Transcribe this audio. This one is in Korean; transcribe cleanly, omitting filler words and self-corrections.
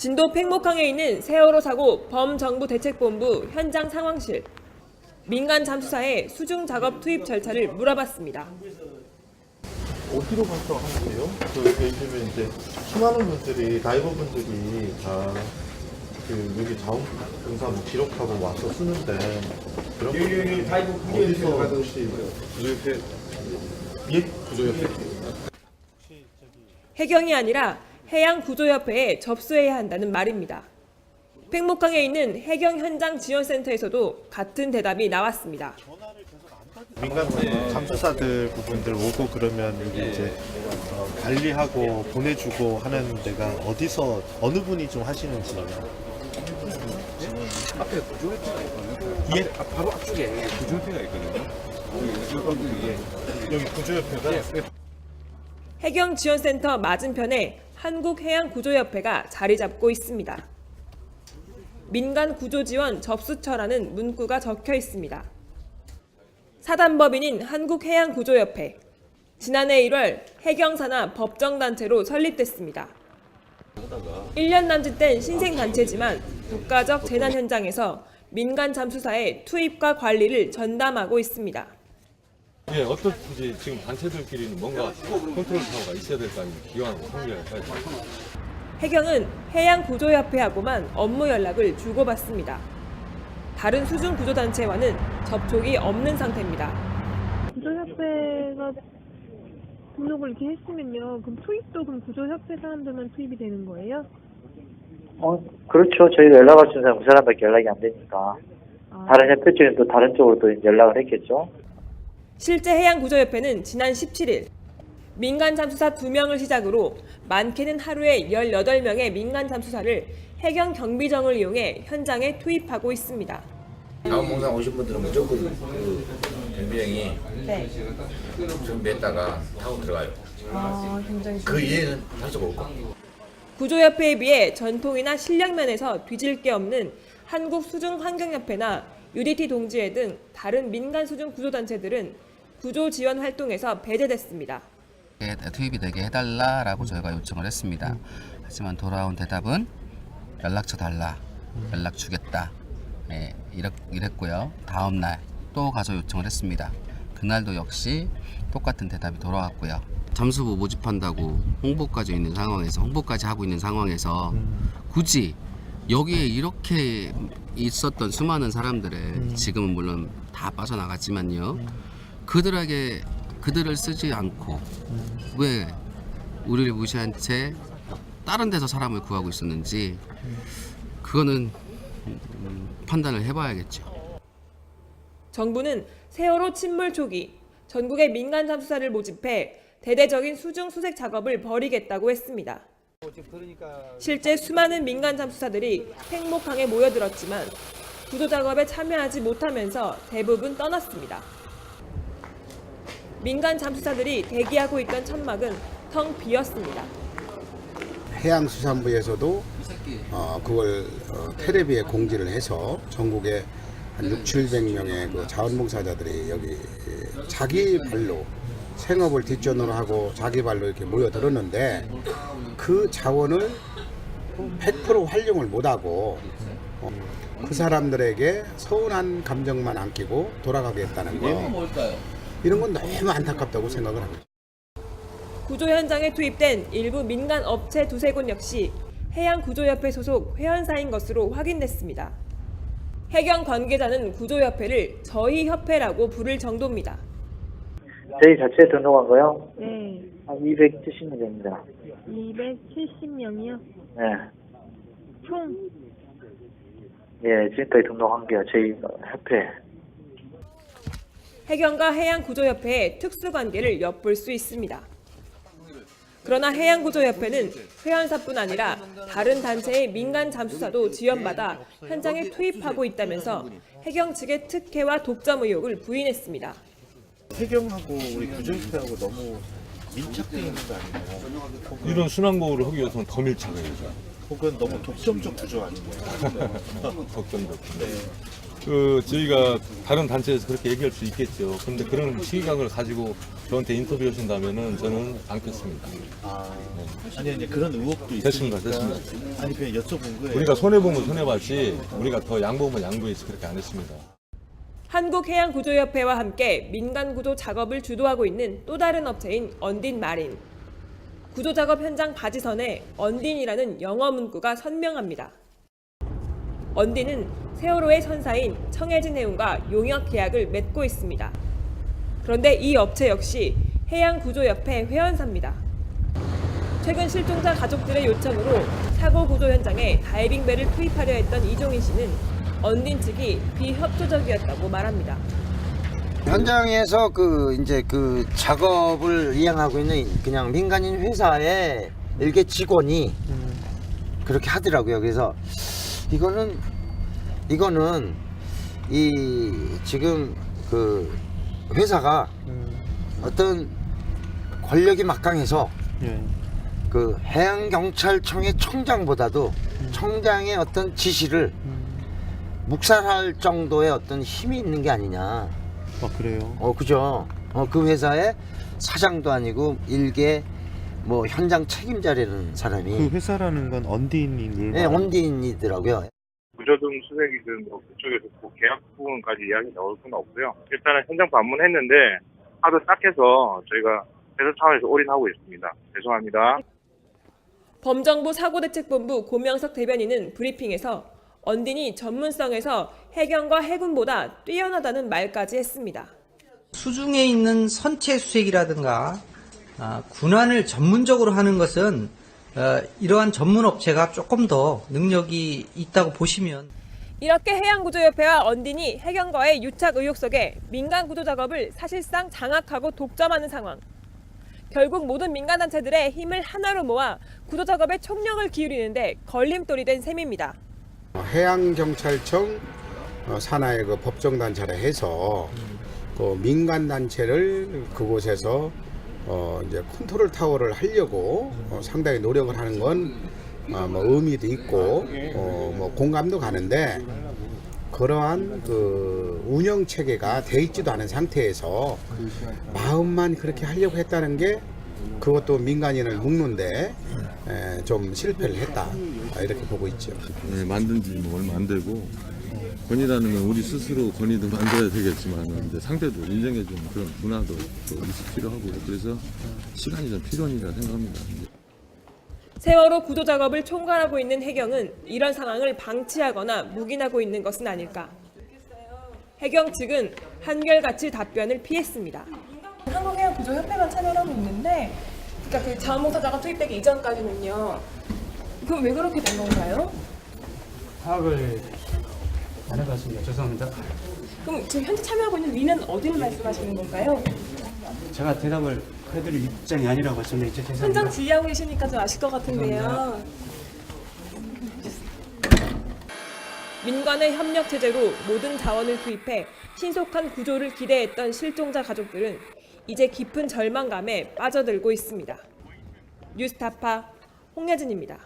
진도 팽목항에 있는 세월호 사고 범정부대책본부 현장 상황실. 민간 잠수사의 수중 작업 투입 절차를 물어봤습니다. 어디로 가서 하세요? 요즘에 이제 수많은 분들이 다이버분들이 다 여기 자원봉사 기록하고 와서 쓰는데 여기 다이버 어디서 혹시 구조협회 구조협회 해경이 아니라 해양구조협회에 접수해야 한다는 말입니다. 팽목항에 있는 해경 현장 지원센터에서도 같은 대답이 나왔습니다. 민간 잠수사들 부분들 오고 그러면 여기 이제 관리하고 보내주고 하는 데가 어디서 어느 분이 좀 하시는지. 앞에 구조협회가 있거든요. 예, 바로 앞쪽에 구조협회가 있거든요. 여기 구조협회가 해경지원센터 맞은편에 한국해양구조협회가 자리 잡고 있습니다. 민간구조지원 접수처라는 문구가 적혀 있습니다. 사단법인인 한국해양구조협회. 지난해 1월 해경산하 법정단체로 설립됐습니다. 1년 남짓된 신생단체지만 국가적 재난 현장에서 민간 잠수사의 투입과 관리를 전담하고 있습니다. 예, 어떻든지 지금 단체들끼리는 뭔가 컨트롤 타워가 있어야 될 거 아니에요. 기왕 성립해야지. 해경은 해양구조협회하고만 업무 연락을 주고받습니다. 다른 수중구조단체와는 접촉이 없는 상태입니다. 구조협회가 등록을 이렇게 했으면요. 그럼 투입도 그럼 구조협회 사람들만 투입이 되는 거예요? 그렇죠. 저희가 연락할 수 있는 사람 그 사람밖에 연락이 안 되니까. 다른 협회 쪽은 또 다른 쪽으로 또 연락을 했겠죠. 실제 해양구조협회는 지난 17일 민간 잠수사 2명을 시작으로 많게는 하루에 18명의 민간 잠수사를 해경 경비정을 이용해 현장에 투입하고 있습니다. 자원봉사 오신 분들은 무조건 그 경비정이 준비했다가 타고 들어가요. 그 이해는 할 수가 없고. 구조협회에 비해 전통이나 실력 면에서 뒤질 게 없는 한국수중환경협회나 UDT 동지회 등 다른 민간 수중 구조단체들은 구조 지원 활동에서 배제됐습니다. 투입이 되게 해달라라고 저희가 요청을 했습니다. 하지만 돌아온 대답은 연락처 달라, 연락 주겠다, 이랬고요. 다음 날 또 가서 요청을 했습니다. 그날도 역시 똑같은 대답이 돌아왔고요. 잠수부 모집한다고 홍보까지 하고 있는 상황에서 굳이 여기에 이렇게 있었던 수많은 사람들을 지금은 물론 다 빠져나갔지만요. 그들을 쓰지 않고 왜 우리를 무시한 채 다른 데서 사람을 구하고 있었는지 그거는 판단을 해봐야겠죠. 정부는 세월호 침몰 초기 전국의 민간 잠수사를 모집해 대대적인 수중 수색 작업을 벌이겠다고 했습니다. 실제 수많은 민간 잠수사들이 팽목항에 모여들었지만 구조 작업에 참여하지 못하면서 대부분 떠났습니다. 민간 잠수사들이 대기하고 있던 천막은 텅 비었습니다. 해양수산부에서도 그걸 텔레비에 공지를 해서 전국에 한 600~700명의 그 자원봉사자들이 여기 자기 발로 생업을 뒷전으로 하고 자기 발로 이렇게 모여들었는데 그 자원을 100% 활용을 못하고 그 사람들에게 서운한 감정만 안기고 돌아가겠다는 거, 이런 건 너무 안타깝다고 생각을 합니다. 구조 현장에 투입된 일부 민간 업체 2~3곳 역시 해양구조협회 소속 회원사인 것으로 확인됐습니다. 해경 관계자는 구조협회를 저희 협회라고 부를 정도입니다. 저희 자체에 등록한 거요? 네. 한 270명 됩니다. 270명이요? 네. 총? 예, 지금까지 등록한 게요. 저희 협회. 해경과 해양구조협회의 특수관계를 엿볼 수 있습니다. 그러나 해양구조협회는 회원사뿐 아니라 다른 단체의 민간 잠수사도 지원받아 현장에 투입하고 있다면서 해경 측의 특혜와 독점 의혹을 부인했습니다. 해경하고 우리 구조협회하고 너무 밀착되어 있는 거 아닌가요? 이런 순환고를 하기 위해서는 더 밀착해야죠. 혹은 너무 독점적 구조 아닌가요? 걱정도. 네. 저희가 다른 단체에서 그렇게 얘기할 수 있겠죠. 그런데 그런 시각을 가지고 저한테 인터뷰 하신다면은 저는 않겠습니다. 아니 이제 그런 의혹도 됐습니다. 있으니까. 됐습니다. 아니 그냥 여쭤본 거예요. 우리가 손해보면 손해봤지 우리가 더 양보면 양보해서 그렇게 안 했습니다. 한국해양구조협회와 함께 민간구조 작업을 주도하고 있는 또 다른 업체인 언딘 마린. 구조작업 현장 바지선에 언딘이라는 영어 문구가 선명합니다. 언딘은 세월호의 선사인 청해진 해운과 용역 계약을 맺고 있습니다. 그런데 이 업체 역시 해양구조협회 회원사입니다. 최근 실종자 가족들의 요청으로 사고 구조 현장에 다이빙배를 투입하려 했던 이종인 씨는 언딘 측이 비협조적이었다고 말합니다. 현장에서 이제 작업을 이행하고 있는 그냥 민간인 회사의 일개 직원이 그렇게 하더라고요. 그래서 이거는 지금 회사가 어떤 권력이 막강해서 해양경찰청의 청장보다도 청장의 어떤 지시를 묵살할 정도의 어떤 힘이 있는 게 아니냐. 그래요? 그죠. 그 회사의 사장도 아니고 일개 현장 책임자라는 사람이. 그 회사라는 건 언딘인 네, 언딘이더라고요. 구조등 수색이든 그쪽에서 계약 부분까지 이야기 나올 건 없고요. 일단은 현장 방문했는데 하도 딱해서 저희가 회사 차원에서 올인하고 있습니다. 죄송합니다. 범정부 사고대책본부 고명석 대변인은 브리핑에서 언딘이 전문성에서 해경과 해군보다 뛰어나다는 말까지 했습니다. 수중에 있는 선체 수색이라든가 군안을 전문적으로 하는 것은 이러한 전문 업체가 조금 더 능력이 있다고 보시면. 이렇게 해양구조협회와 언딘이 해경과의 유착 의혹 속에 민간 구조 작업을 사실상 장악하고 독점하는 상황. 결국 모든 민간단체들의 힘을 하나로 모아 구조 작업에 총력을 기울이는데 걸림돌이 된 셈입니다. 해양경찰청 산하의 법정단체라 해서 민간단체를 그곳에서 이제 컨트롤 타워를 하려고 상당히 노력을 하는 건 의미도 있고 공감도 가는데, 그러한 운영 체계가 돼 있지도 않은 상태에서 마음만 그렇게 하려고 했다는 게 그것도 민간인을 묶는데 좀 실패를 했다, 이렇게 보고 있죠. 네, 만든 지 얼마 안 되고 권위라는 건 우리 스스로 권위도 만들어야 되겠지만 이제 상대도 인정해주는 그런 문화도 또 필요하고, 그래서 시간이 좀 필요하리라 생각합니다. 세월호 구조 작업을 총괄하고 있는 해경은 이런 상황을 방치하거나 묵인하고 있는 것은 아닐까. 해경 측은 한결같이 답변을 피했습니다. 한국해양구조협회만 참여를 하고 있는데, 그러니까 자원봉사자가 투입되기 이전까지는요. 그럼 왜 그렇게 된 건가요? 파악을 안 해봤습니다. 죄송합니다. 그럼 지금 현재 참여하고 있는 위는 어디를 말씀하시는 건가요? 제가 대답을 해드릴 입장이 아니라고 말씀드렸죠. 죄송합니다. 현장 지휘하고 계시니까 좀 아실 것 같은데요. 민간의 협력 체제로 모든 자원을 투입해 신속한 구조를 기대했던 실종자 가족들은 이제 깊은 절망감에 빠져들고 있습니다. 뉴스타파 홍예진입니다.